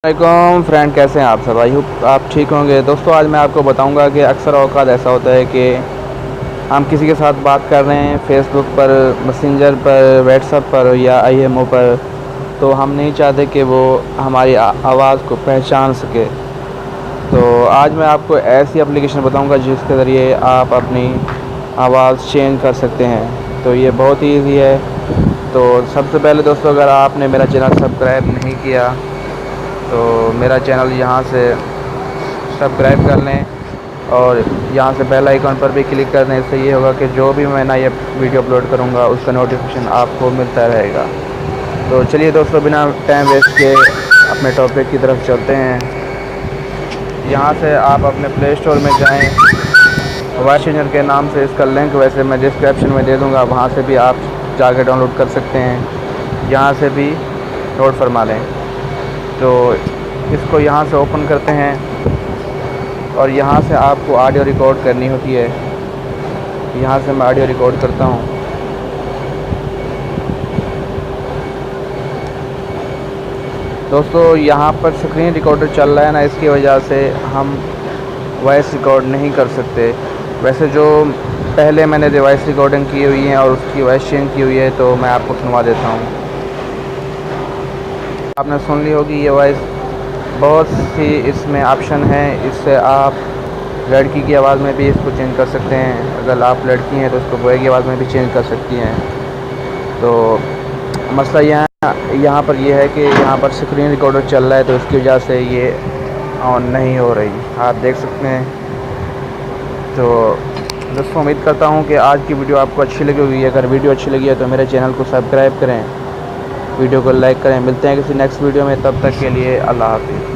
वालेकुम फ्रेंड, कैसे हैं आप सब। आई होप आप ठीक होंगे। दोस्तों, आज मैं आपको बताऊंगा कि अक्सर औक़ात ऐसा होता है कि हम किसी के साथ बात कर रहे हैं फेसबुक पर, मैसेंजर पर, व्हाट्सएप पर या आईएमओ पर, तो हम नहीं चाहते कि वो हमारी आवाज़ को पहचान सके। तो आज मैं आपको ऐसी एप्लीकेशन बताऊंगा जिसके ज़रिए आप अपनी आवाज़ चेंज कर सकते हैं। तो ये बहुत ही ईजी है। तो सबसे पहले दोस्तों, अगर आपने मेरा चैनल सब्सक्राइब नहीं किया तो मेरा चैनल यहाँ से सब्सक्राइब कर लें और यहाँ से बेल आइकन पर भी क्लिक कर दें। इससे ये होगा कि जो भी मैं नया वीडियो अपलोड करूँगा उसका नोटिफिकेशन आपको मिलता रहेगा। तो चलिए दोस्तों, बिना टाइम वेस्ट के अपने टॉपिक की तरफ चलते हैं। यहाँ से आप अपने प्ले स्टोर में जाएँ, वॉइस चेंजर के नाम से इसका लिंक वैसे मैं डिस्क्रिप्शन में दे दूँगा, वहाँ से भी आप जाकर डाउनलोड कर सकते हैं। यहाँ से भी नोट फरमा लें। तो इसको यहाँ से ओपन करते हैं और यहाँ से आपको ऑडियो रिकॉर्ड करनी होती है। यहाँ से मैं ऑडियो रिकॉर्ड करता हूँ। दोस्तों, यहाँ पर स्क्रीन रिकॉर्डर चल रहा है ना, इसकी वजह से हम वॉइस रिकॉर्ड नहीं कर सकते। वैसे जो पहले मैंने वॉइस रिकॉर्डिंग की हुई है और उसकी वॉइस चेंज की हुई है, तो मैं आपको सुनवा देता हूँ। आपने सुन ली होगी ये वॉइस। बहुत सी इसमें ऑप्शन हैं, इससे आप लड़की की आवाज़ में भी इसको चेंज कर सकते हैं। अगर आप लड़की हैं तो उसको बॉय की आवाज़ में भी चेंज कर सकती हैं। तो मसला यहाँ पर यह है कि यहाँ पर स्क्रीन रिकॉर्डर चल रहा है, तो इसकी वजह से ये ऑन नहीं हो रही, आप देख सकते हैं। तो दोस्तों, उम्मीद करता हूँ कि आज की वीडियो आपको अच्छी लगी होगी। अगर वीडियो अच्छी लगी है तो मेरे चैनल को सब्सक्राइब करें, वीडियो को लाइक करें। मिलते हैं किसी नेक्स्ट वीडियो में, तब तक के लिए अल्लाह हाफ़िज़।